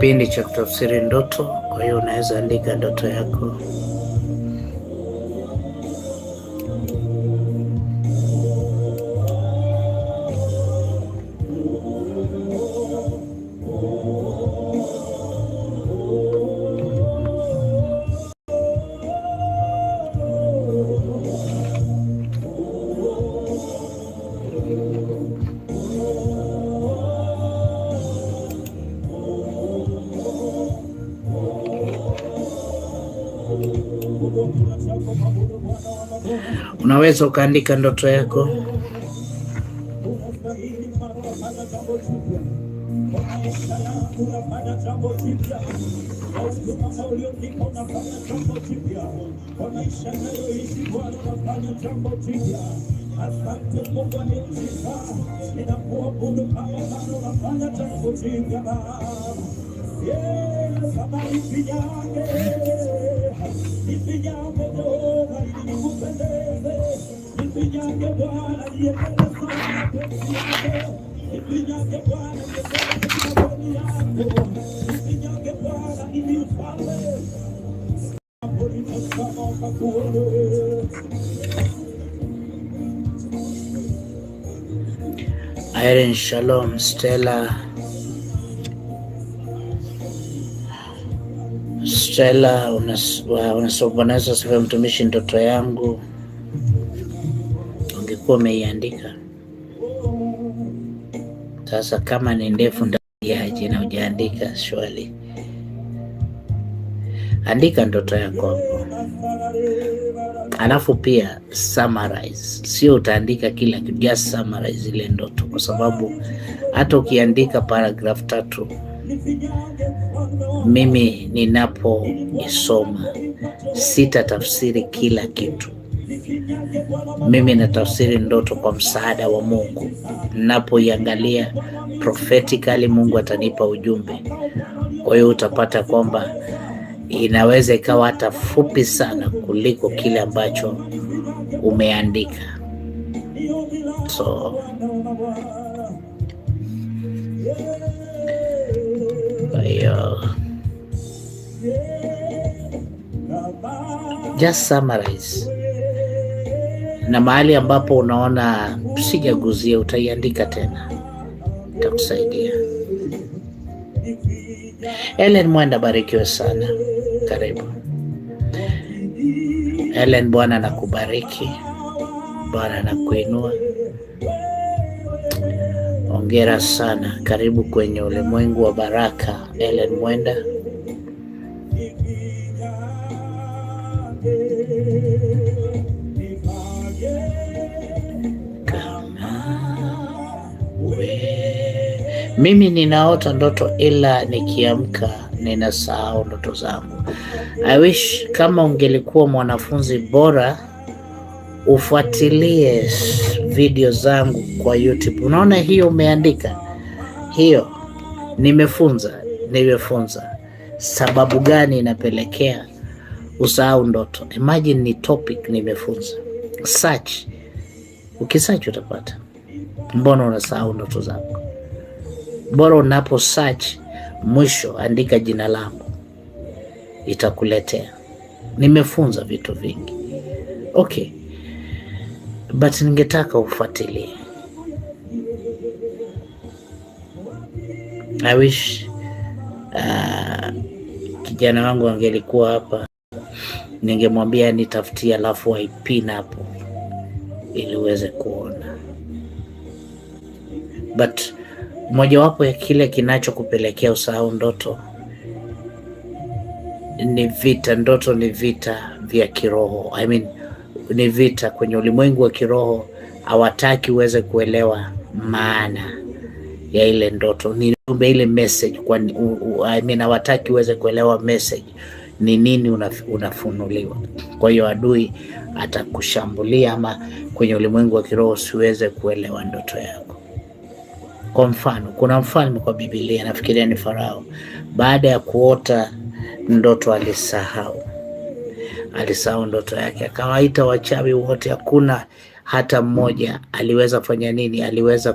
kipindi cha kutafsiri ndoto. Kwa hiyo unaweza andika ndoto yako. Unaweza ukaandika ndoto yako. Irene, shalom. Stella, unaweza sema mtumishi, ndoto yangu ungekuwa umeiandika. Sasa kama ni ndefu ndaje na hujaandika? Swali, andika ndoto yako hapo, alafu pia summarize. Sio utaandika kila kitu, just summarize ile ndoto, kwa sababu hata ukiandika paragraph 3, mimi ninapoisoma sitatafsiri kila kitu. Mimi natafsiri ndoto kwa msaada wa Mungu. Ninapoiangalia prophetically, Mungu atanipa ujumbe. Kwa hiyo utapata kwamba inaweza ikawa hata fupi sana kuliko kile ambacho umeandika. So just summarize, na mahali ambapo unaona sijaguzia utaiandika tena, itakusaidia. Ellen Mwenda, barikiwe sana, karibu. Ellen, Bwana anakubariki, Bwana anakuinua. Hongera sana, karibu kwenye ulimwengu wa baraka, Ellen Mwenda. Mimi ninaota ndoto ila nikiamka ninasahau ndoto zangu. I wish kama ungelikuwa mwanafunzi bora ufuatilie video zangu kwa YouTube. Unaona hiyo umeandika hiyo, nimefunza sababu gani inapelekea usahau ndoto. Imagine ni topic nimefunza. Search, ukisearch utapata mbona unasahau ndoto zako. Bora unapo search mwisho andika jina langu, itakuletea. Nimefunza vitu vingi. Okay, but ningetaka ufuatilie. I wish kijana wangu angelikuwa hapa, ningemwambia nitafutie alafu IP hapo ili uweze kuona. But mojawapo ya kile kinachokupelekea usahau ndoto ni vita. Ndoto ni vita vya kiroho. Ni vita kwenye ulimwengu wa kiroho. Hawataki uweze kuelewa maana ya ile ndoto, ni ile message. Hawataki uweze kuelewa message ni nini unafunuliwa. Kwa hiyo adui atakushambulia, ama kwenye ulimwengu wa kiroho siweze kuelewa ndoto yako. Kwa mfano, kuna mfalme kwa Biblia, nafikiria ni Farao. Baada ya kuota ndoto alisahau ndoto yake, akawaita wachawi wote. Hakuna hata mmoja aliweza fanya nini, aliweza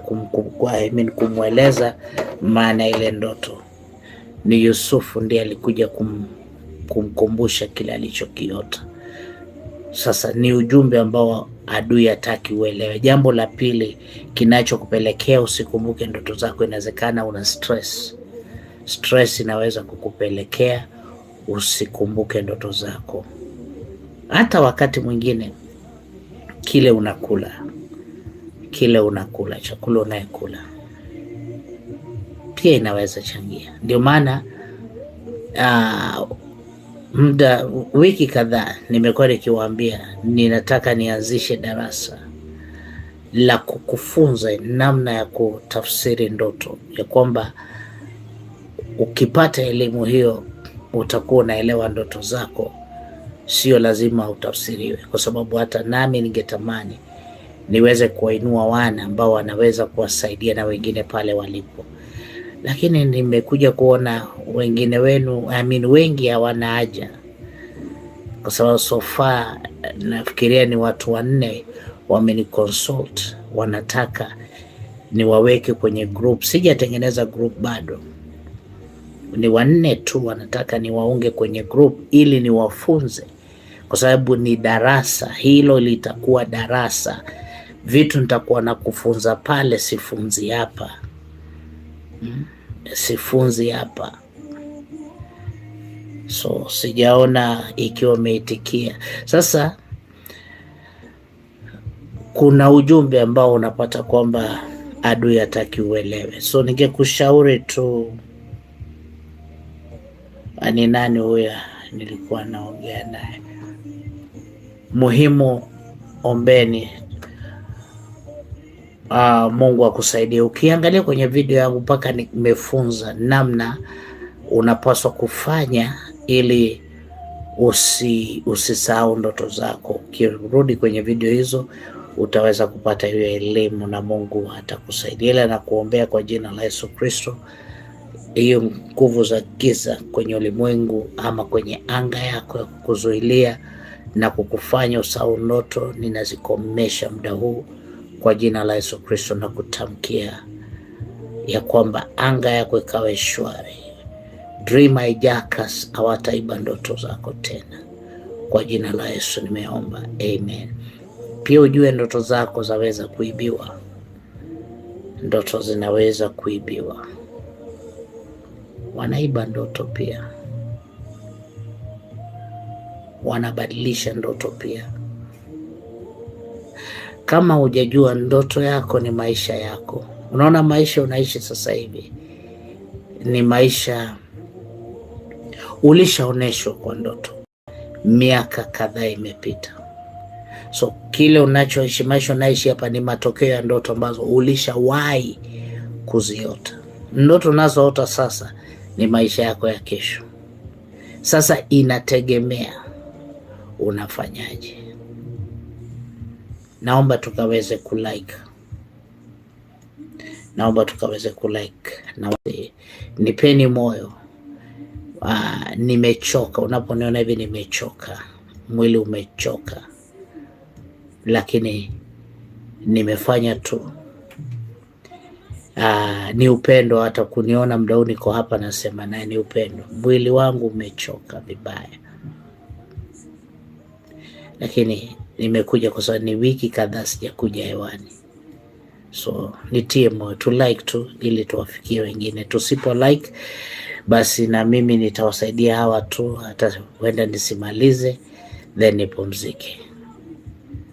kumweleza maana ile ndoto. ni Yusufu ndiye alikuja kumkumbusha kile alichokiota. Sasa ni ujumbe ambao adui hataki uelewe. Jambo la pili kinachokupelekea usikumbuke ndoto zako, inawezekana una stress. Stress inaweza kukupelekea usikumbuke ndoto zako. Hata wakati mwingine kile unakula, chakula unayekula pia inaweza changia. Ndio maana wiki kadhaa nimekuwa nikiwaambia ninataka nianzishe darasa la kukufunza namna ya kutafsiri ndoto, ya kwamba ukipata elimu hiyo utakuwa unaelewa ndoto zako, sio lazima utafsiriwe. Kwa sababu hata nami ningetamani niweze kuwainua wana ambao wanaweza kuwasaidia na wengine pale walipo, lakini nimekuja kuona wengine wenu, wengi hawana haja, kwa sababu so far nafikiria ni watu 4 wameniconsult, wanataka niwaweke kwenye group. Sijatengeneza group bado, ni 4 tu wanataka niwaunge kwenye group ili niwafunze, kwa sababu ni darasa. Hilo litakuwa darasa, vitu nitakuwa na kufunza pale, sifunzi hapa. Sifunzi hapa. So sijaona ikiwa umeitikia. Sasa kuna ujumbe ambao unapata kwamba adui hataki uelewe. So ningekushauri tu, ni nani huyo nilikuwa naongea naye, muhimu ombeni, Mungu akusaidie. Ukiangalia kwenye video yangu mpaka nimefunza namna unapaswa kufanya ili usisahau ndoto zako. Ukirudi kwenye video hizo utaweza kupata hiyo elimu na Mungu atakusaidia. Ila na kuombea kwa jina la Yesu Kristo, hiyo nguvu za giza kwenye ulimwengu ama kwenye anga yako ya kukuzuilia na kukufanya usahau ndoto, ninazikomesha muda huu kwa jina la Yesu Kristo, na kutamkia ya kwamba anga yako ikawe shwari. Dream hijackers hawataiba ndoto zako tena, kwa jina la Yesu nimeomba, amen. Pia ujue ndoto zako zaweza kuibiwa. Ndoto zinaweza kuibiwa, wanaiba ndoto pia, wanabadilisha ndoto pia. Kama hujajua ndoto yako ni maisha yako, unaona maisha unaishi sasa hivi ni maisha ulishaoneshwa kwa ndoto, miaka kadhaa imepita. So kile unachoishi, maisha unaishi hapa ni matokeo ya ndoto ambazo ulishawahi kuziota. Ndoto unazoota sasa ni maisha yako ya kesho. Sasa inategemea unafanyaje. Naomba tukaweze kulike. Na nipeni moyo. Nimechoka. Unaponiona hivi nimechoka, mwili umechoka, lakini nimefanya tu. Ni upendo. Hata kuniona muda huu niko hapa nasema naye ni upendo. Mwili wangu umechoka vibaya, lakini nimekuja kwa sababu ni wiki kadhaa sijakuja hewani. So nitie moyo, tu like tu ili tuwafikie wengine. Tusipo like basi na mimi nitawasaidia hawa tu, hata wenda nisimalize then nipumzike.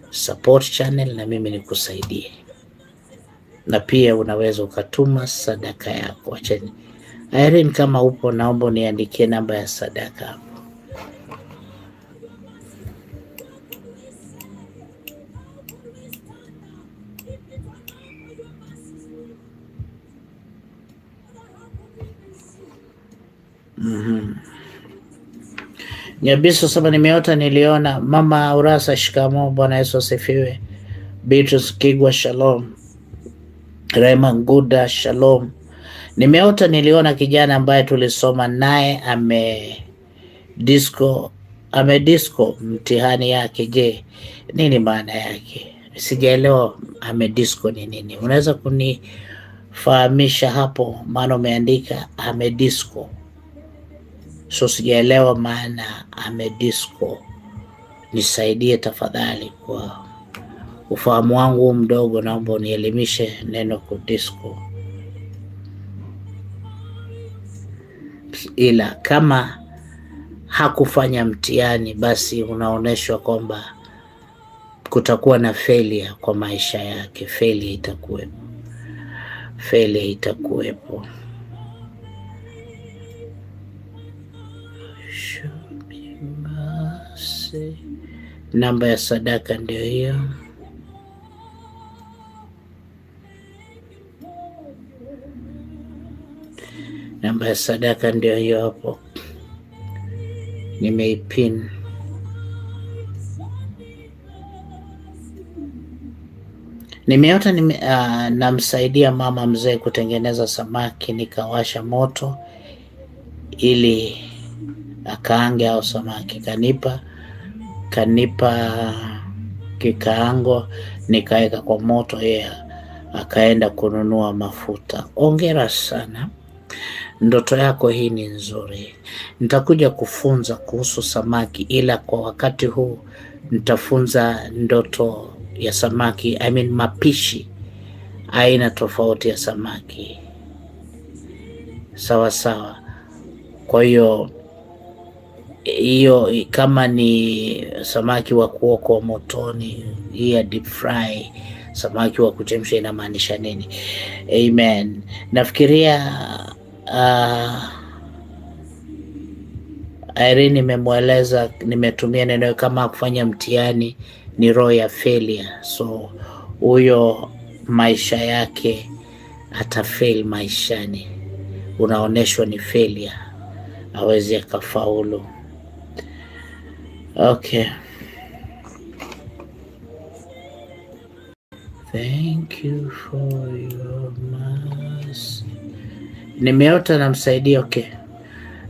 Support channel na mimi nikusaidie. Na pia unaweza ukatuma sadaka yako. Acheni Irene, kama upo naomba niandikie namba ya sadaka hapo. Nyabiso saba nimeota niliona. Mama Urasa shikamo, Bwana Yesu asifiwe. Beatrice Kigwa shalom. Rema Nguda shalom. Nimeota niliona kijana ambaye tulisoma naye amedisco mtihani yake. Je, nini maana yake? Sijaelewa amedisco ni nini. Unaweza kunifahamisha hapo, maana umeandika amedisco. So sijaelewa maana amedisco. Nisaidie tafadhali, kwa ufahamu wangu mdogo, naomba unielimishe neno kudisco. Ila kama hakufanya mtihani, basi unaonyeshwa kwamba kutakuwa na failure kwa maisha yake. Failure itakuwepo. Namba ya sadaka ndio hiyo. Namba ya sadaka ndio hiyo hapo. Nimeipin. Nimeota namsaidia mama mzee kutengeneza samaki, nikawasha moto ili akaange au samaki. Kanipa kikaango, nikaweka kwa moto, yeye akaenda kununua mafuta. Hongera sana. Ndoto yako hii ni nzuri. Nitakuja kufunza kuhusu samaki, ila kwa wakati huu nitafunza ndoto ya samaki, mapishi aina tofauti ya samaki. Sawa. Kwa hiyo kama ni samaki wa kuokwa motoni, hii ya deep fry, samaki wa kuchemsha inamaanisha nini? Amen. Nafikiria Irene nimemweleza, nimetumia neno kama kufanya mtihani ni roho ya failure. So huyo maisha yake atafail maishani, unaoneshwa ni failure, hawezi akafaulu. Okay. Thank you for your mercy. Nimeota namsaidia. Okay.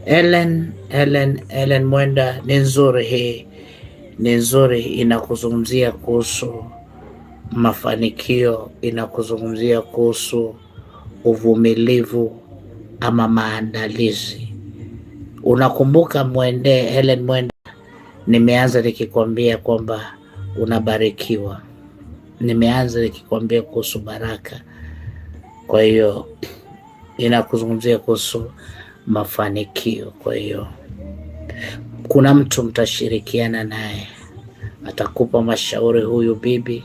Ellen Mwenda, ni nzuri hii. Ni nzuri, inakuzungumzia kuhusu mafanikio, inakuzungumzia kuhusu uvumilivu ama maandalizi. Unakumbuka Ellen Mwenda, nimeanza nikikwambia kwamba unabarikiwa. Nimeanza nikikwambia kuhusu baraka. Kwa hiyo inakuzungumzia kuhusu mafanikio. Kwa hiyo kuna mtu mtashirikiana naye, atakupa mashauri. Huyu bibi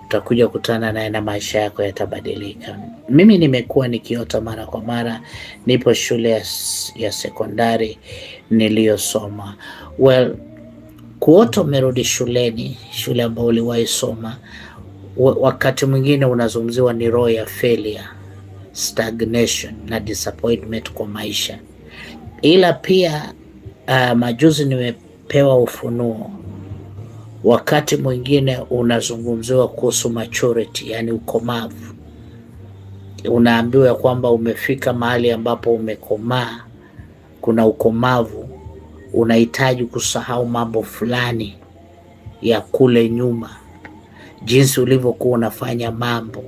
utakuja kutana naye na maisha yako yatabadilika. Mimi nimekuwa nikiota mara kwa mara. Nipo shule ya sekondari niliyosoma. Kuota umerudi shuleni, shule ambayo uliwahi soma, wakati mwingine unazungumziwa ni roho ya failure, stagnation na disappointment kwa maisha. Ila pia majuzi nimepewa ufunuo, wakati mwingine unazungumziwa kuhusu maturity, yani ukomavu. Unaambiwa kwamba umefika mahali ambapo umekomaa, kuna ukomavu, unahitaji kusahau mambo fulani ya kule nyuma, jinsi ulivyokuwa unafanya mambo,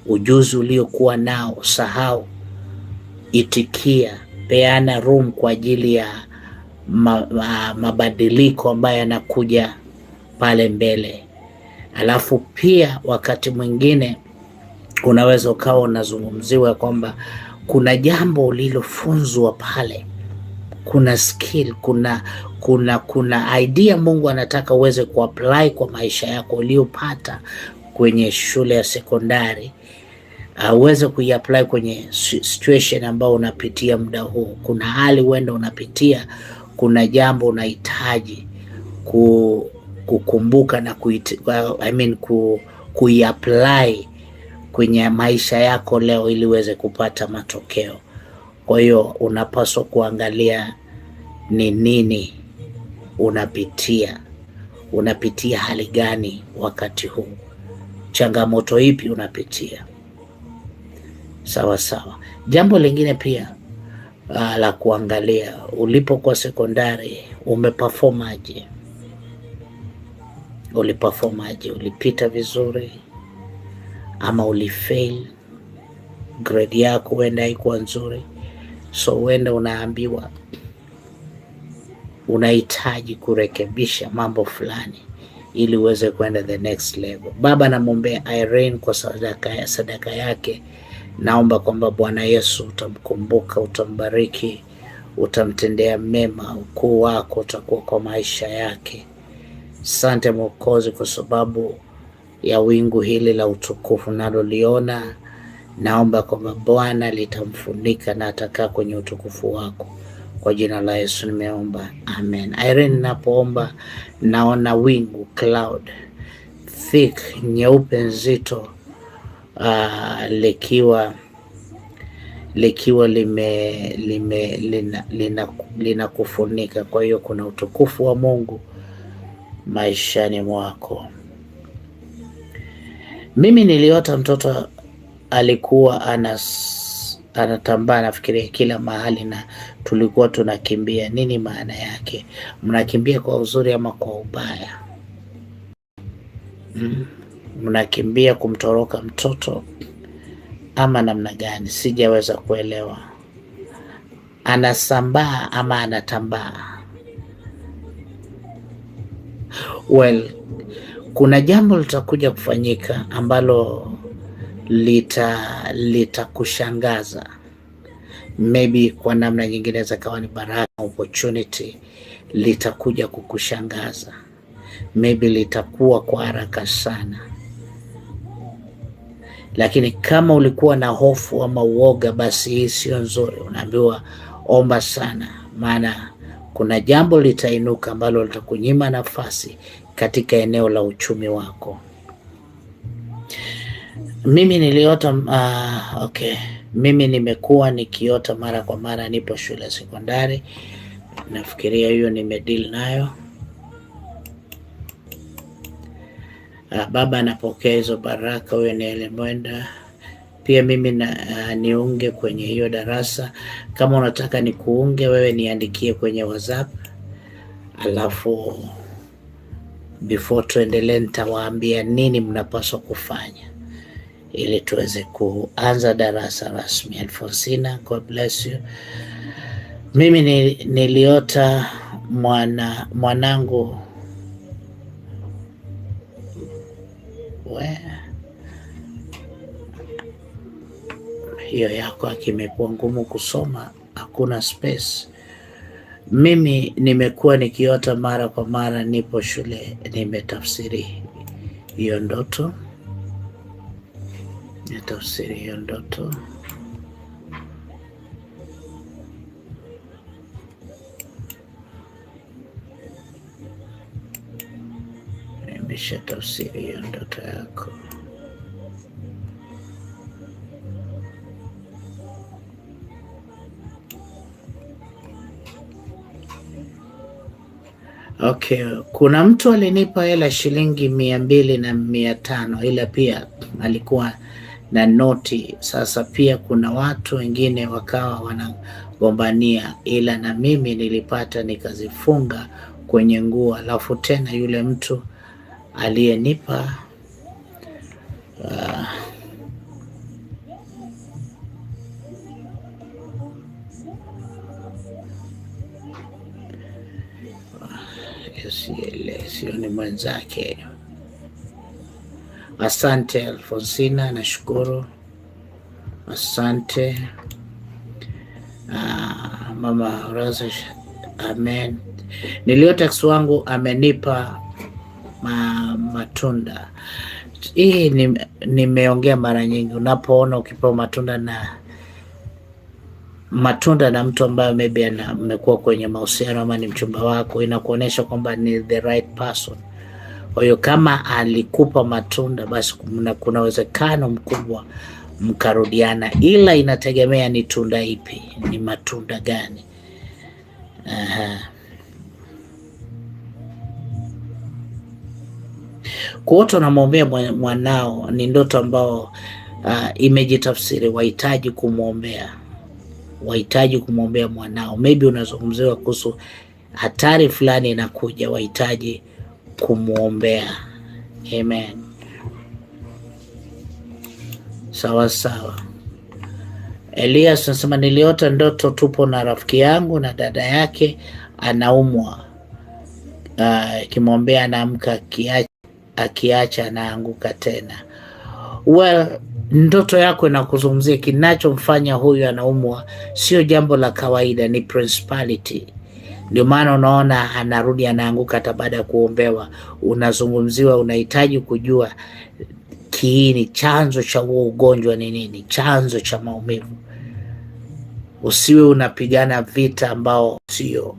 ujuzi uliokuwa nao sahau. Itikia, peana room kwa ajili ya mabadiliko ambayo yanakuja pale mbele. Alafu pia wakati mwingine unaweza ukawa unazungumziwa kwamba kuna jambo ulilofunzwa pale, kuna skill, kuna idea Mungu anataka uweze kuapply kwa maisha yako uliopata kwenye shule ya sekondari, uweze kuiapply kwenye situation ambayo unapitia muda huu. Kuna hali uenda unapitia, kuna jambo unahitaji kukumbuka na kuiapply kwenye maisha yako leo ili uweze kupata matokeo. Kwa hiyo unapaswa kuangalia ni nini unapitia hali gani wakati huu, changamoto ipi unapitia. Sawa. Jambo lingine pia la kuangalia, ulipokuwa sekondari umeperformaje? Ulipita vizuri ama ulifail? Grade yako huenda haikuwa nzuri, So uende unaambiwa unahitaji kurekebisha mambo fulani ili uweze kwenda the next level. Baba, namwombea Irene kwa sadaka yake. Naomba kwamba Bwana Yesu utamkumbuka, utambariki, utamtendea mema, ukuu wako utakuwa kwa maisha yake. Asante Mwokozi kwa sababu ya wingu hili la utukufu naloliona. Naomba kwamba Bwana litamfunika na atakaa kwenye utukufu wako. Kwa jina la Yesu nimeomba, amen. Irene, napoomba naona wingu, cloud thick, nyeupe nzito, likiwa linakufunika. Kwa hiyo kuna utukufu wa Mungu maishani mwako. Mimi niliota mtoto alikuwa anatambaa, nafikiria kila mahali, na tulikuwa tunakimbia. Nini maana yake? Mnakimbia kwa uzuri ama kwa ubaya? Mnakimbia kumtoroka mtoto ama namna gani? Sijaweza kuelewa. Anasambaa ama anatambaa? Well, kuna jambo litakuja kufanyika ambalo litakushangaza. Maybe kwa namna nyingine inaweza kawa ni baraka, opportunity, litakuja kukushangaza. Maybe litakuwa kwa haraka sana. Lakini kama ulikuwa na hofu ama uoga, basi hii sio nzuri. Unaambiwa omba sana, maana kuna jambo litainuka ambalo litakunyima nafasi katika eneo la uchumi wako. Mimi niliota mimi nimekuwa nikiota mara kwa mara nipo shule sekondari. Nafikiria hiyo nimedeal nayo. Baba anapokea hizo baraka, huyo ni Elemwenda. Pia mimi niunge kwenye hiyo darasa. Kama unataka nikuunge wewe, niandikie kwenye WhatsApp, alafu before tuendelee nitawaambia nini mnapaswa kufanya ili tuweze kuanza darasa rasmi. Alfonsina, God bless you. Mimi niliota mwanangu hiyo yako akimekuwa ngumu kusoma, hakuna space. Mimi nimekuwa nikiota mara kwa mara nipo shule. Nimetafsiri hiyo ndoto, nimeshatafsiri hiyo ndoto yako. Okay, kuna mtu alinipa hela shilingi 200 na 500, ila pia alikuwa na noti. Sasa pia kuna watu wengine wakawa wanagombania, ila na mimi nilipata nikazifunga kwenye nguo. Alafu tena yule mtu aliyenipa sio ni mwenzake. Asante Alfonsina, nashukuru. Asante Mama Rosa, amen. Niliota ex wangu amenipa matunda. Hii nimeongea mara nyingi. Unapoona ukipewa matunda na mtu ambaye maybe amekuwa kwenye mahusiano ama ni mchumba wako, inakuonyesha kwamba ni the right person. Kwa hiyo kama alikupa matunda, basi kuna uwezekano mkubwa mkarudiana, ila inategemea ni tunda ipi, ni matunda gani. Kuota namwombea mwanao ni ndoto ambao imejitafsiri. Wahitaji kumwombea mwanao. Maybe unazungumziwa kuhusu hatari fulani inakuja, wahitaji kumwombea. Amen. Sawa sawa. Elias anasema niliota ndoto tupo na rafiki yangu na dada yake anaumwa, kimwombea anaamka, akiacha anaanguka tena. Well, ndoto yako inakuzungumzia kinachomfanya huyu anaumwa sio jambo la kawaida, ni principality. Ndio maana unaona anarudi anaanguka hata baada ya kuombewa. Unazungumziwa, unahitaji kujua kiini, chanzo cha huo ugonjwa ni nini, chanzo cha maumivu. Usiwe unapigana vita ambao sio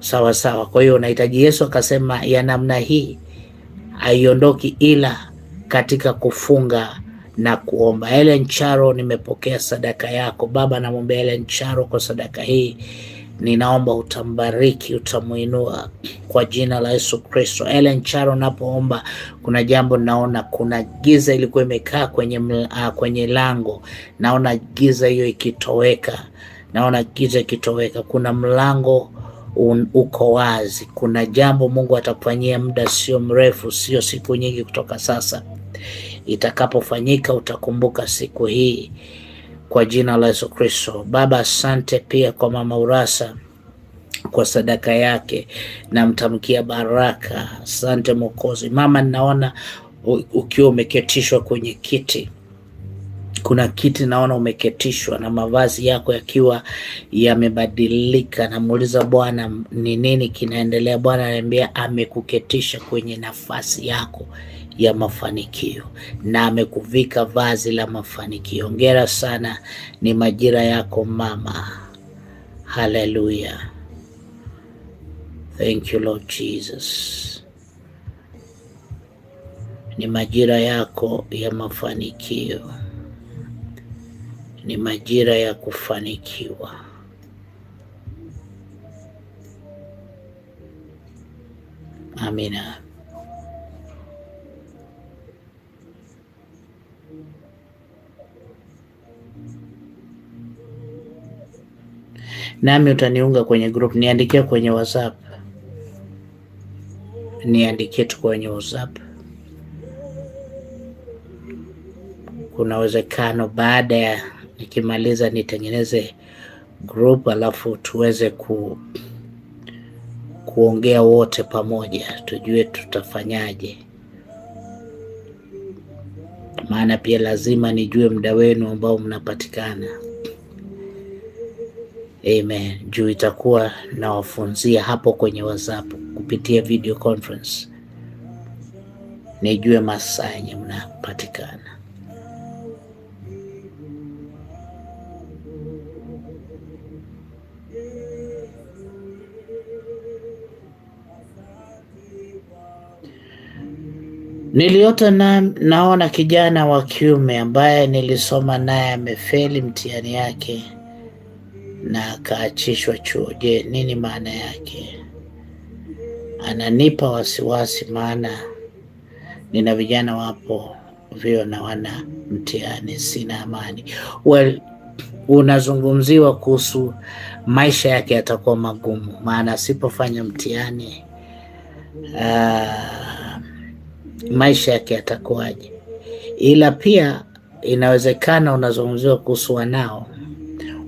sawa sawa. Kwa hiyo unahitaji, Yesu akasema ya namna hii haiondoki ila katika kufunga na kuomba. Ellen Charo, nimepokea sadaka yako. Baba, namwombea Ellen Charo kwa sadaka hii, ninaomba utambariki, utamuinua kwa jina la Yesu Kristo. Ellen Charo, napoomba kuna jambo naona, kuna giza ilikuwa imekaa kwenye lango, naona giza hiyo ikitoweka, naona giza ikitoweka, kuna mlango uko wazi. Kuna jambo Mungu atakufanyia muda sio mrefu, sio siku nyingi kutoka sasa. Itakapofanyika utakumbuka siku hii kwa jina la Yesu Kristo. Baba, asante pia kwa mama Urasa kwa sadaka yake, namtamkia baraka. Asante Mwokozi. Mama, ninaona ukiwa umeketishwa kwenye kiti, kuna kiti naona umeketishwa na mavazi yako yakiwa yamebadilika. Namuuliza Bwana ni nini kinaendelea. Bwana ananiambia amekuketisha kwenye nafasi yako ya mafanikio na amekuvika vazi la mafanikio. Hongera sana, ni majira yako mama. Hallelujah. Thank you Lord Jesus. Ni majira yako ya mafanikio, ni majira ya kufanikiwa. Amina. Nami utaniunga kwenye group, niandikie kwenye WhatsApp, niandikie tu kwenye WhatsApp. Kuna uwezekano baada ya nikimaliza nitengeneze group, alafu tuweze kuongea wote pamoja, tujue tutafanyaje. Maana pia lazima nijue muda wenu ambao mnapatikana. Amen. Juu itakuwa nawafunzia hapo kwenye WhatsApp kupitia video conference, nijue masaa yenye mnapatikana. Niliota naona kijana wa kiume ambaye nilisoma naye amefeli mtihani yake na akaachishwa chuo. Je, nini maana yake? Ananipa wasiwasi maana nina vijana wapo vio na wana mtihani, sina amani. Well, unazungumziwa kuhusu maisha yake yatakuwa magumu, maana asipofanya mtihani maisha yake yatakuwaje? Ila pia inawezekana unazungumziwa kuhusu wanao,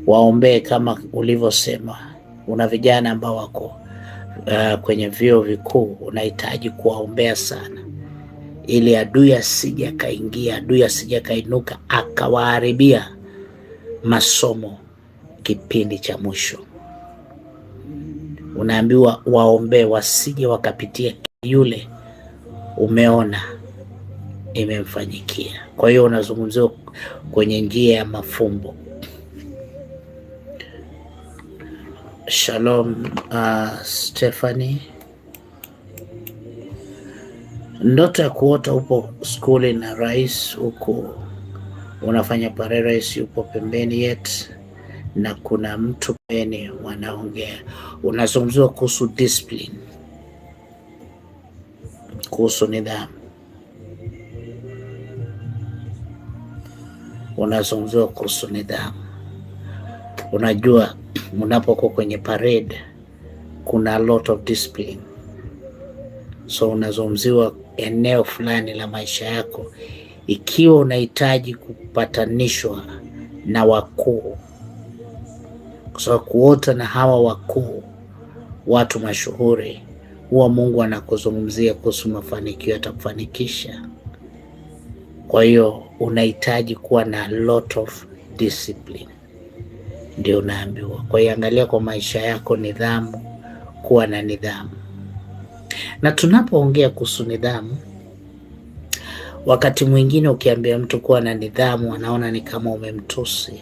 waombee kama ulivyosema. Una vijana ambao wako kwenye vyuo vikuu, unahitaji kuwaombea sana, ili adui asije kaingia, adui asije kainuka akawaharibia masomo kipindi cha mwisho. Unaambiwa waombee wasije wakapitia yule umeona imemfanyikia. Kwa hiyo unazungumziwa kwenye njia ya mafumbo. Shalom Stephanie. Ndoto ya kuota upo skuli na rais huko unafanya pare, rais yupo pembeni yet na kuna mtu pembeni wanaongea. Unazungumziwa kuhusu discipline, kuhusu nidhamu. Unazungumziwa kuhusu nidhamu. Unajua unapokuwa kwenye parade kuna a lot of discipline. So unazungumziwa eneo fulani la maisha yako Ikiwa unahitaji kupatanishwa na wakuu, kwa sababu kuota na hawa wakuu, watu mashuhuri, huwa Mungu anakuzungumzia kuhusu mafanikio, atakufanikisha. Kwa hiyo unahitaji kuwa na lot of discipline, ndio unaambiwa. Kwa hiyo angalia kwa maisha yako nidhamu, kuwa na nidhamu. Na tunapoongea kuhusu nidhamu, wakati mwingine ukiambia mtu kuwa na nidhamu, anaona ni kama umemtusi.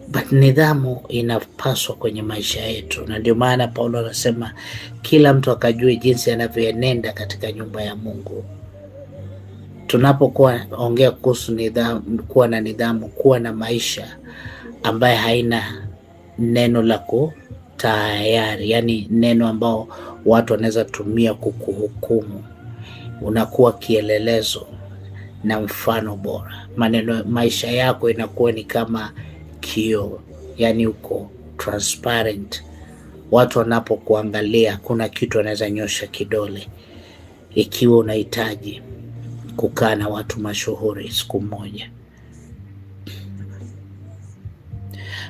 But nidhamu inapaswa kwenye maisha yetu, na ndio maana Paulo anasema kila mtu akajue jinsi anavyoenenda katika nyumba ya Mungu. Tunapokuwa ongea kuhusu nidhamu, kuwa na nidhamu, kuwa na maisha ambaye haina neno la kutahayari, yani neno ambao watu wanaweza tumia kukuhukumu. Unakuwa kielelezo na mfano bora. Maisha yako inakuwa ni kama kioo, yani uko transparent. Watu wanapokuangalia kuna kitu wanaweza nyosha kidole. Ikiwa unahitaji kukaa na watu mashuhuri siku moja.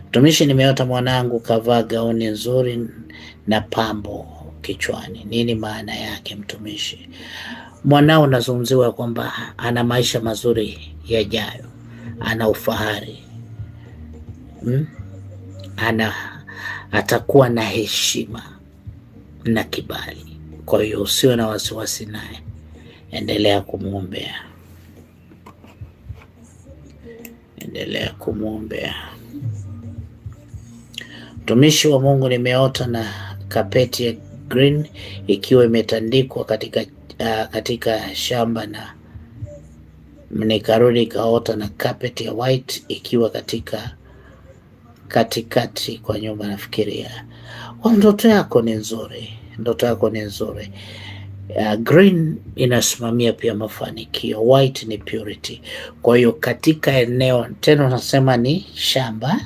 Mtumishi, nimeota mwanangu kavaa gauni nzuri na pambo kichwani. Nini maana yake mtumishi? Mwanao unazungumziwa kwamba ana maisha mazuri yajayo, ana ufahari, atakuwa na heshima na kibali. Kwa hiyo usiwe na wasiwasi naye, endelea kumwombea, endelea kumwombea. Mtumishi wa Mungu, nimeota na kapeti ya green ikiwa imetandikwa katika shamba, na nikarudi kaota na kapeti ya white ikiwa katikati kwa nyumba. Nafikiria ndoto yako ni nzuri, ndoto yako ni nzuri. Green inasimamia pia mafanikio, white ni purity. Kwa hiyo katika eneo tena unasema ni shamba,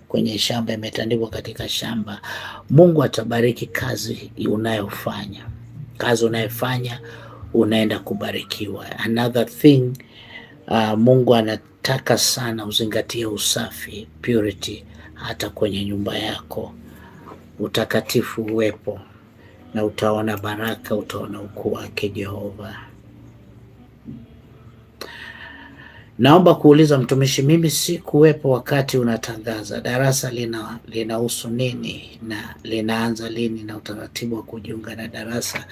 kwenye shamba, imetandikwa katika shamba. Mungu atabariki kazi unayofanya. Kazi unayofanya unaenda kubarikiwa. Another thing, Mungu anataka sana uzingatie usafi, purity, hata kwenye nyumba yako. Utakatifu uwepo na utaona baraka, utaona ukuu wake Jehova. Naomba kuuliza mtumishi, mimi si kuwepo wakati unatangaza. Darasa linahusu nini na linaanza lini, na utaratibu wa kujiunga na darasa?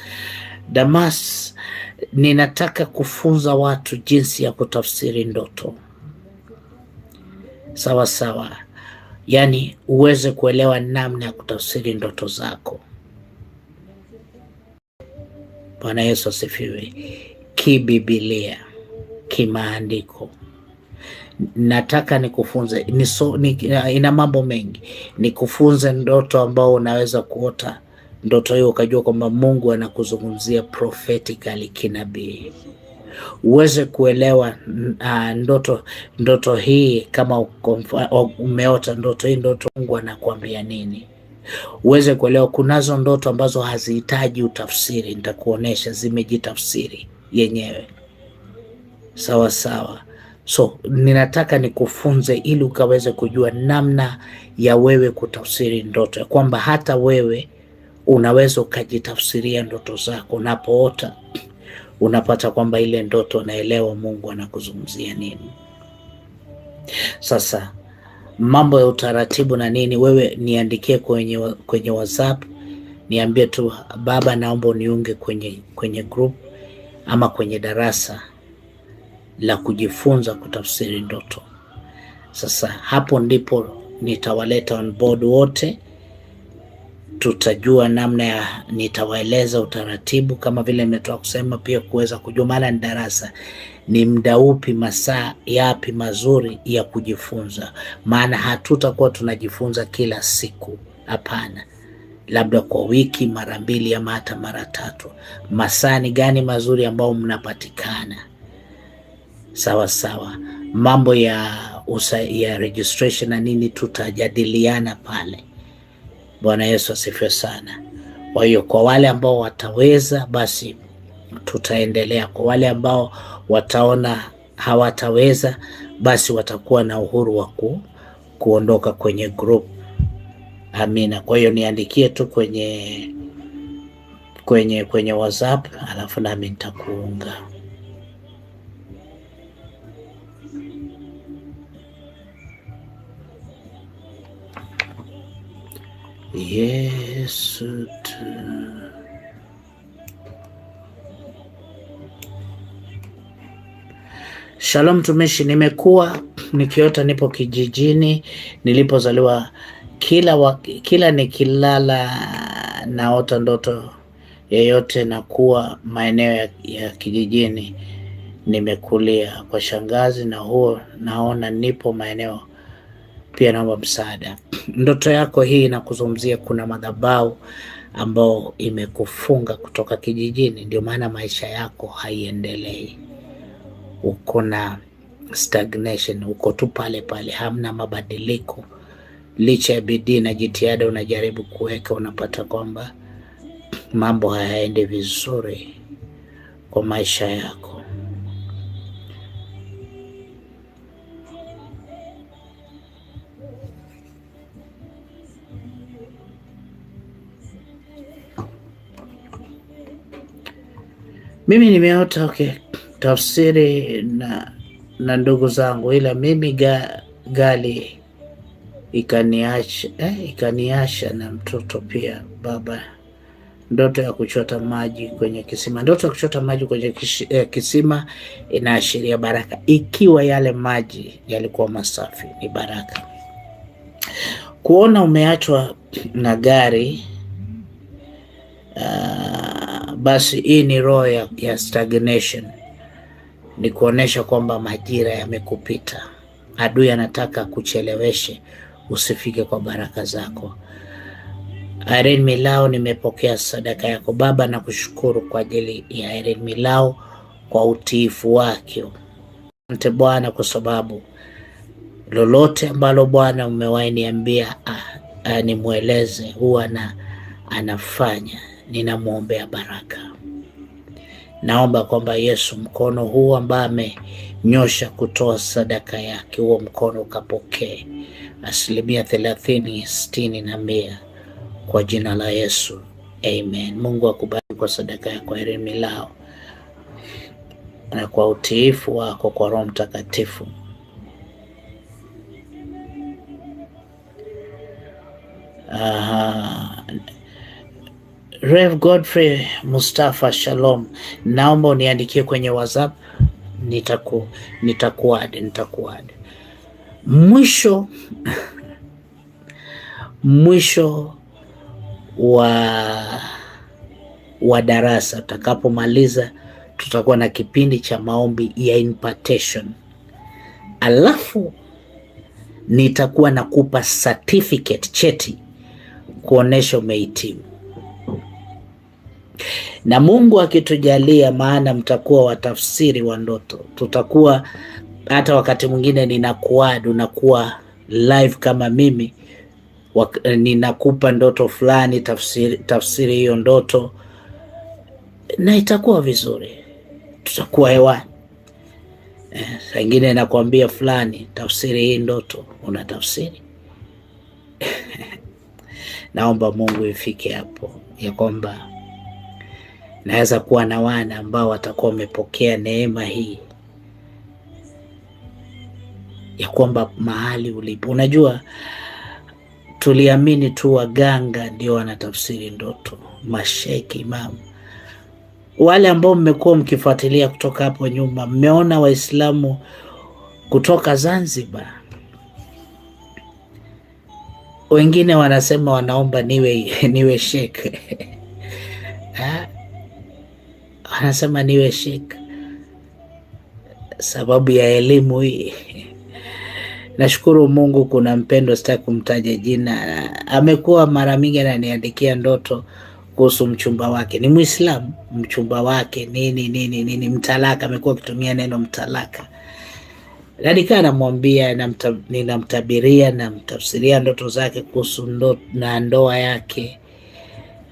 Damas, ninataka kufunza watu jinsi ya kutafsiri ndoto. Sawa sawa. Yani uweze kuelewa namna ya kutafsiri ndoto zako. Bwana Yesu asifiwe. Kibibilia, kimaandiko. Nataka nikufunze, ina mambo mengi. Nikufunze ndoto ambao unaweza kuota ndoto hiyo ukajua kwamba Mungu anakuzungumzia prophetically, kinabii. Uweze kuelewa ndoto hii, kama umeota ndoto hii, ndoto Mungu anakuambia nini. Uweze kuelewa kunazo ndoto ambazo hazihitaji utafsiri, nitakuonesha zimejitafsiri yenyewe. Sawa sawa. So ninataka nikufunze ili ukaweze kujua namna ya wewe kutafsiri ndoto, ya kwamba hata wewe unaweza ukajitafsiria ndoto zako. Unapoota unapata kwamba ile ndoto unaelewa Mungu anakuzungumzia nini. Sasa mambo ya utaratibu na nini, wewe niandikie kwenye WhatsApp, niambie tu, baba naomba uniunge kwenye group ama kwenye darasa la kujifunza kutafsiri ndoto. Sasa hapo ndipo nitawaleta on board wote, tutajua namna ya, nitawaeleza utaratibu kama vile nimetoka kusema, pia kuweza kujua maana ni darasa, ni muda upi, masaa yapi mazuri ya kujifunza. Maana hatutakuwa tunajifunza kila siku, hapana, labda kwa wiki mara 2 ama hata mara 3. Masaa ni gani mazuri ambao mnapatikana? Sawa sawa. Mambo ya registration na nini tutajadiliana pale. Bwana Yesu asifiwe sana. Kwa hiyo kwa wale ambao wataweza, basi tutaendelea. Kwa wale ambao wataona hawataweza, basi watakuwa na uhuru wa kuondoka kwenye group. Amina. Kwa hiyo niandikie tu kwenye WhatsApp, alafu nami nitakuunga. Yesu tu. Shalom tumishi, nimekuwa nikiota nipo kijijini nilipozaliwa. Kila nikilala naota ndoto yeyote na kuwa maeneo ya kijijini nimekulia kwa shangazi, na huo naona nipo maeneo pia, naomba msaada. Ndoto yako hii inakuzungumzia kuna madhabahu ambao imekufunga kutoka kijijini, ndio maana maisha yako haiendelei. Uko na stagnation, uko tu pale pale, hamna mabadiliko. Licha ya bidii na jitihada unajaribu kuweka, unapata kwamba mambo hayaendi vizuri kwa maisha yako. Mimi nimeota tafsiri na ndugu zangu, ila mimi gali ikaniasha na mtoto pia baba. Ndoto ya kuchota maji kwenye kisima. Ndoto ya kuchota maji kwenye kisima inaashiria baraka, ikiwa yale maji yalikuwa masafi, ni baraka. Kuona umeachwa na gari, basi hii ni roho ya stagnation, ni kuonesha kwamba majira yamekupita. Adui anataka kucheleweshe usifike kwa baraka zako. Irene Milao, nimepokea sadaka yako Baba, na kushukuru kwa ajili ya Irene Milao kwa utiifu wake. Asante Bwana kwa sababu lolote ambalo Bwana umewahi niambia nimweleze huwa anafanya. Ninamwombea baraka. Naomba kwamba Yesu, mkono huu ambao amenyosha kutoa sadaka yake, huo mkono ukapokee 30%, 60% na 100 kwa jina la Yesu. Amen. Mungu akubariki kwa sadaka yako Irene Milao, na kwa utiifu wako kwa Roho Mtakatifu. Rev Godfrey Mustafa, shalom. Naomba uniandikie kwenye WhatsApp, nitakuad. Mwisho wa darasa utakapomaliza, tutakuwa na kipindi cha maombi ya impartation, alafu nitakuwa nakupa certificate, cheti kuonesha umehitimu. Na Mungu akitujalia, maana mtakuwa watafsiri wa ndoto, tutakuwa hata wakati mwingine ninakuad, unakuwa live kama mimi, ninakupa ndoto fulani, tafsiri hiyo ndoto, na itakuwa vizuri, tutakuwa hewani. Saa ingine nakwambia fulani, tafsiri hii ndoto, unatafsiri. Naomba Mungu ifike hapo ya kwamba naweza kuwa na wana ambao watakuwa wamepokea neema hii ya kwamba mahali ulipo. Unajua tuliamini tu waganga ndio wanatafsiri ndoto, masheki, imamu. Wale ambao mmekuwa mkifuatilia kutoka hapo nyuma, mmeona Waislamu kutoka Zanzibar, wengine wanasema wanaomba niwe sheikh. Wanasema niwe sheikh sababu ya elimu hii. Nashukuru Mungu, kuna mpendo, sitaki kumtaja jina, amekuwa mara mingi ananiandikia ndoto kuhusu mchumba wake, ni Muislamu, mchumba wake nini mtalaka, amekuwa akitumia neno mtalaka. Nadikaa namwambia, ninamtabiria, namtafsiria ndoto zake kuhusu ndoa yake.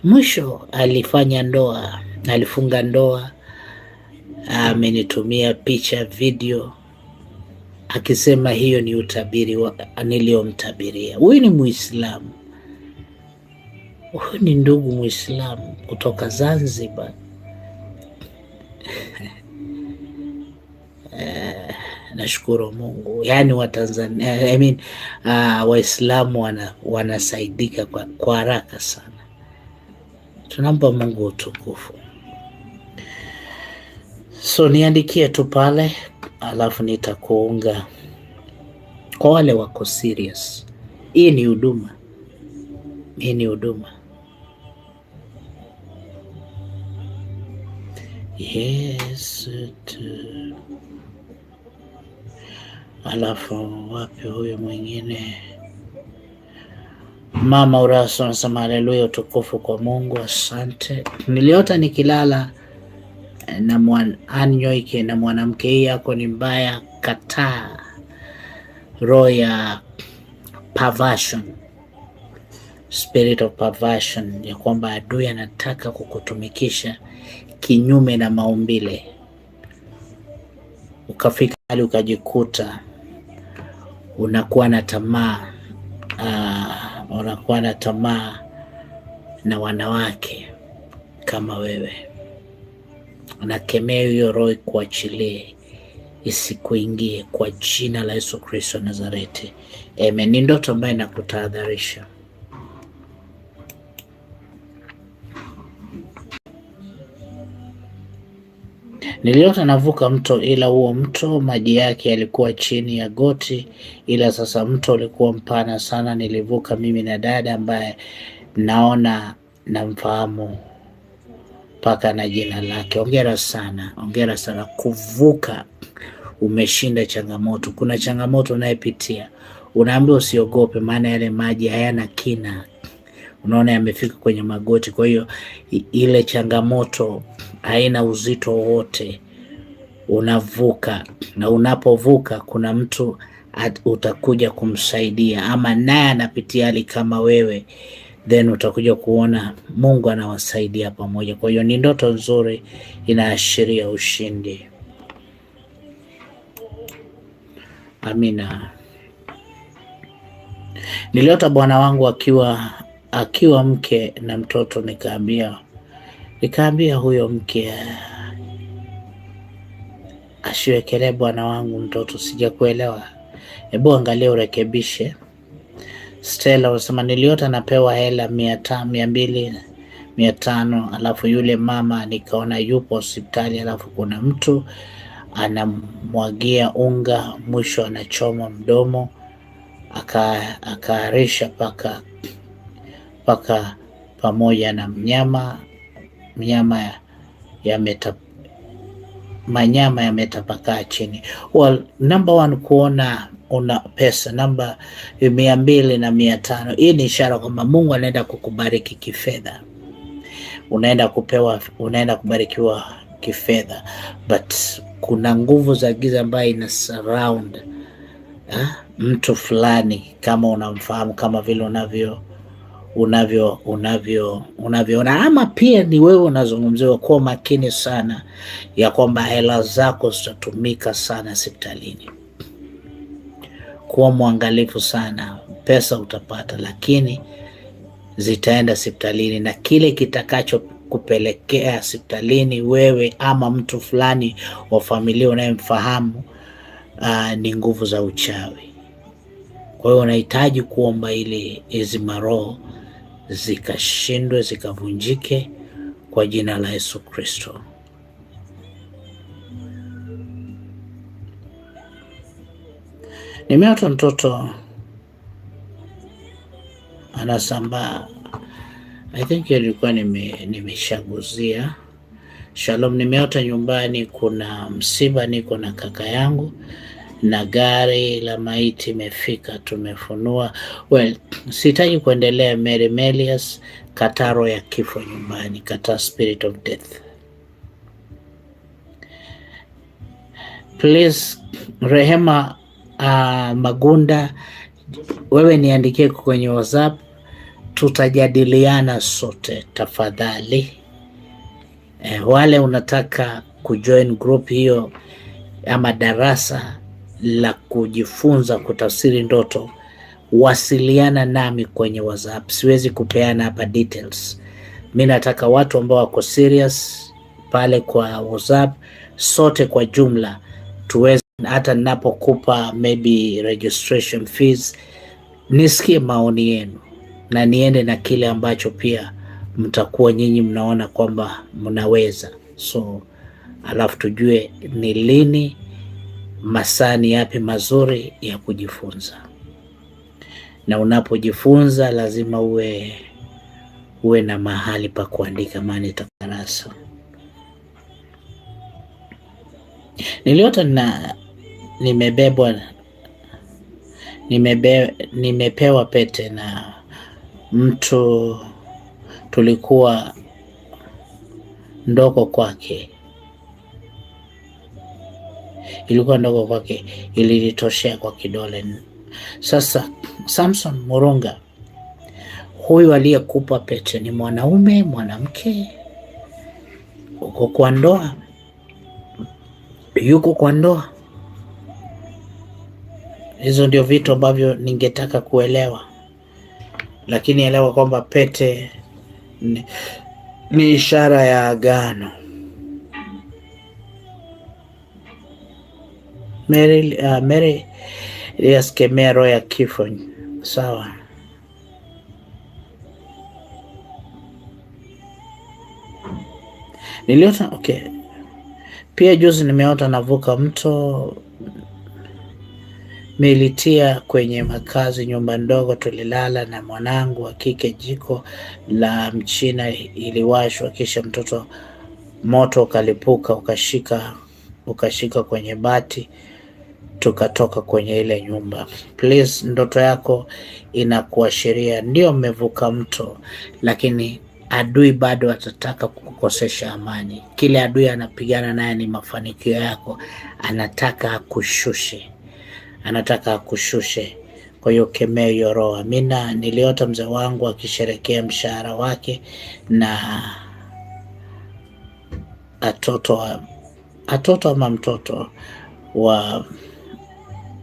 Mwisho alifanya ndoa, alifunga ndoa, amenitumia picha, video akisema hiyo ni utabiri niliyomtabiria. Huyu ni Muislamu, huyu ni ndugu Muislamu kutoka Zanzibar. Nashukuru Mungu, yani Watanzania, Waislamu wanasaidika kwa haraka sana. Tunampa Mungu utukufu. So niandikie tu pale, alafu nitakuunga. Kwa wale wako serious, hii ni huduma, Yes. Alafu wapi huyo mwingine? Mama Uraso anasema haleluya, utukufu kwa Mungu, asante. Niliota nikilala na Anyoike na mwanamke. Hii yako ni mbaya, kataa roho ya perversion, spirit of perversion, ya kwamba adui anataka kukutumikisha kinyume na maumbile, ukafika hali ukajikuta unakuwa na tamaa, na wanawake kama wewe. Nakemea hiyo roho kuachilie, isikuingie kwa jina la Yesu Kristo Nazareti. Amen. Ni ndoto ambayo nakutahadharisha. Niliota navuka mto, ila huo mto maji yake yalikuwa chini ya goti, ila sasa mto ulikuwa mpana sana. Nilivuka mimi na dada ambaye naona namfahamu mpaka na jina lake. Hongera sana kuvuka. Umeshinda changamoto. Kuna changamoto unayepitia, unaambiwa usiogope, maana yale maji hayana kina. Unaona yamefika kwenye magoti, kwa hiyo ile changamoto haina uzito wote. Unavuka, na unapovuka kuna mtu utakuja kumsaidia, ama naye anapitia hali kama wewe, then utakuja kuona Mungu anawasaidia pamoja. Kwa hiyo ni ndoto nzuri, inaashiria ushindi. Amina. Niliota bwana wangu akiwa mke na mtoto. Nikaambia huyo mke asiwekelee bwana wangu mtoto. Sijakuelewa, hebu angalia urekebishe. Stella unasema niliota napewa hela 200, 500, alafu yule mama nikaona yupo hospitali, alafu kuna mtu anamwagia unga, mwisho anachoma mdomo, akaarisha paka pamoja na manyama yametapakaa chini. Well, number one, kuona una pesa namba 200 na 500, hii ni ishara kwamba Mungu anaenda kukubariki kifedha. Unaenda kubarikiwa kifedha, but kuna nguvu za giza ambayo ina surround mtu fulani, kama unamfahamu, kama vile unavyoona, ama pia ni wewe unazungumziwa. Kuwa makini sana ya kwamba hela zako zitatumika sana hospitalini. Kuwa mwangalifu sana. Pesa utapata, lakini zitaenda hospitalini, na kile kitakacho kupelekea hospitalini wewe ama mtu fulani wa familia unayemfahamu ni nguvu za uchawi. Kwa hiyo unahitaji kuomba ili hizi maroho zikashindwe, zikavunjike kwa jina la Yesu Kristo. Nimeota mtoto anasambaa. I think ilikuwa nimeshaguzia. Shalom, nimeota nyumbani kuna msiba, niko na kaka yangu na gari la maiti imefika, tumefunua. Well, sitaki kuendelea. Mary Melius, kataro ya kifo nyumbani, kata spirit of death. Please, Rehema Magunda, wewe niandikie kwenye WhatsApp, tutajadiliana sote tafadhali. Wale unataka kujoin group hiyo ama darasa la kujifunza kutafsiri ndoto, wasiliana nami kwenye WhatsApp. Siwezi kupeana hapa details. Mimi nataka watu ambao wako serious pale kwa WhatsApp, sote kwa jumla tuweze, hata ninapokupa maybe registration fees, nisikie maoni yenu na niende na kile ambacho pia mtakuwa nyinyi mnaona kwamba mnaweza. So alafu tujue ni lini, masaa ni yapi mazuri ya kujifunza. Na unapojifunza lazima uwe na mahali pa kuandika maana darasa. Niliota nimepewa pete na mtu, tulikuwa ndogo kwake, ilikuwa ndogo kwake, ilinitoshea kwa kidole. Sasa Samson Murunga, huyu aliyekupa pete ni mwanaume, mwanamke? Uko kwa ndoa? Yuko kwa ndoa? Hizo ndio vitu ambavyo ningetaka kuelewa, lakini elewa kwamba pete ni ishara ya agano. Mary yaskemea roho ya kifo. Sawa. Niliota okay. Pia juzi nimeota navuka mto. Nilitia kwenye makazi, nyumba ndogo tulilala na mwanangu wa kike. Jiko la mchina iliwashwa, kisha moto ukalipuka ukashika kwenye bati, tukatoka kwenye ile nyumba. Please, ndoto yako inakuashiria ndio mmevuka mto, lakini adui bado atataka kukukosesha amani. Kile adui anapigana naye ni mafanikio yako, anataka akushushe. Kwa hiyo kemea hiyo roho. Amina. Niliota mzee wangu akisherekea mshahara wake na mtoto wa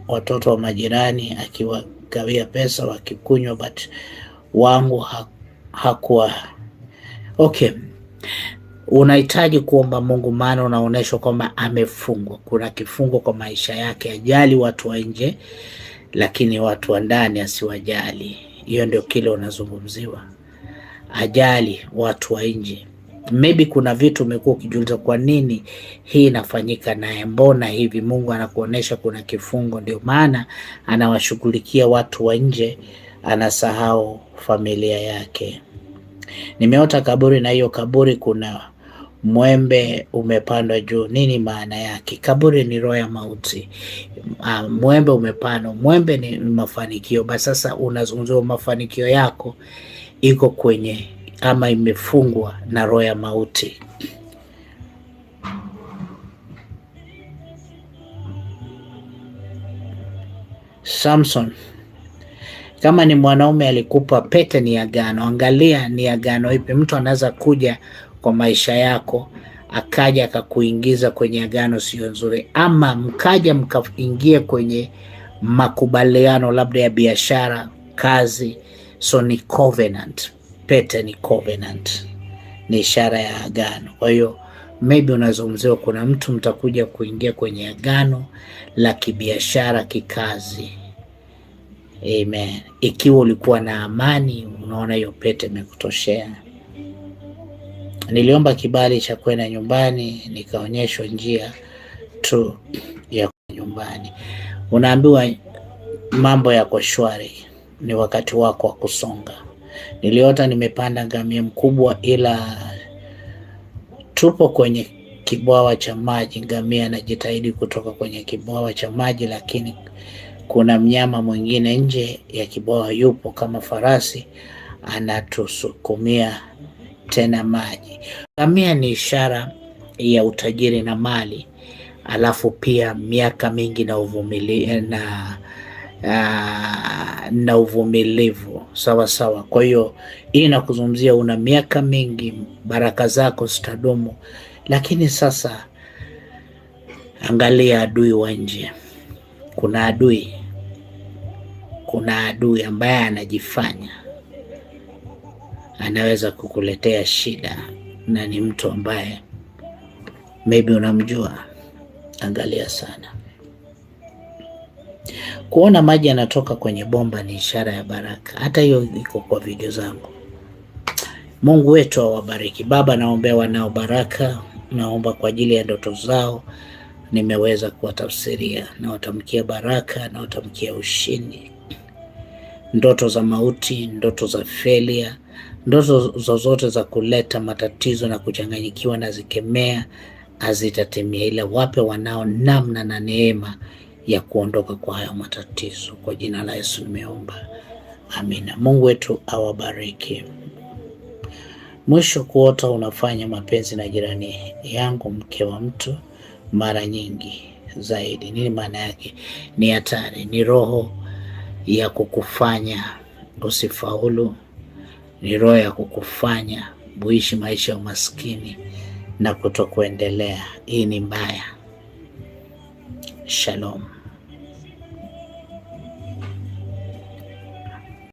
watoto wa majirani, akiwagawia pesa wakikunywa, but wangu hakuwa okay. Unahitaji kuomba Mungu, maana unaonyeshwa kwamba amefungwa. Kuna kifungo kwa maisha yake. Ajali watu wa nje, lakini watu wa ndani asiwajali. Hiyo ndio kile unazungumziwa. Ajali watu wa nje. Maybe kuna vitu umekuwa ukijiuliza kwa nini hii inafanyika naye, mbona hivi? Mungu anakuonesha kuna kifungo, ndio maana anawashughulikia watu wa nje, anasahau familia yake. Nimeota kaburi, na hiyo kaburi kuna mwembe umepandwa juu. Nini maana yake? Kaburi ni roho ya mauti. Mwembe umepandwa. Mwembe ni mafanikio. Basi sasa unazungumzia mafanikio yako iko kwenye ama imefungwa na roho ya mauti. Samson, kama ni mwanaume alikupa pete, ni agano. Angalia ni agano ipi. Mtu anaweza kuja kwa maisha yako akaja akakuingiza kwenye agano sio nzuri, ama mkaingia kwenye makubaliano labda ya biashara, kazi. So ni covenant. Pete ni covenant, ni ishara ya agano. Kwa hiyo maybe unazungumziwa kuna mtu mtakuja kuingia kwenye agano la kibiashara, kikazi. Amen. Ikiwa ulikuwa na amani, unaona hiyo pete imekutoshea. Niliomba kibali cha kwenda nyumbani, nikaonyeshwa njia tu ya nyumbani. Unaambiwa mambo yako shwari, ni wakati wako wa kusonga. Niliota nimepanda ngamia mkubwa, ila tupo kwenye kibwawa cha maji. Ngamia anajitahidi kutoka kwenye kibwawa cha maji, lakini kuna mnyama mwingine nje ya kibwawa yupo kama farasi, anatusukumia tena maji. Ngamia ni ishara ya utajiri na mali, alafu pia miaka mingi na uvumilivu. Sawa. Kwa hiyo hii inakuzungumzia una miaka mingi, baraka zako zitadumu. Lakini sasa Angalia adui wa nje. Kuna adui ambaye anajifanya anaweza kukuletea shida, na ni mtu ambaye maybe unamjua. Angalia sana. Kuona maji yanatoka kwenye bomba ni ishara ya baraka. Hata hiyo iko kwa video zangu. Mungu wetu awabariki. Baba, naombea wanao baraka, naomba kwa ajili ya ndoto zao, nimeweza kuwatafsiria, na watamkia baraka, na watamkia ushindi. Ndoto za mauti, ndoto za failure, ndoto zozote za kuleta matatizo na kuchanganyikiwa, na zikemea, hazitatimia, ila wape wanao namna na neema ya kuondoka kwa haya matatizo. Kwa jina la Yesu nimeomba, amina. Mungu wetu awabariki. Mwisho, kuota unafanya mapenzi na jirani yangu, mke wa mtu, mara nyingi zaidi. Nini maana yake? Ni hatari, ni roho ya kukufanya usifaulu, ni roho ya kukufanya uishi maisha ya umaskini na kutokuendelea. Hii ni mbaya. Shalom.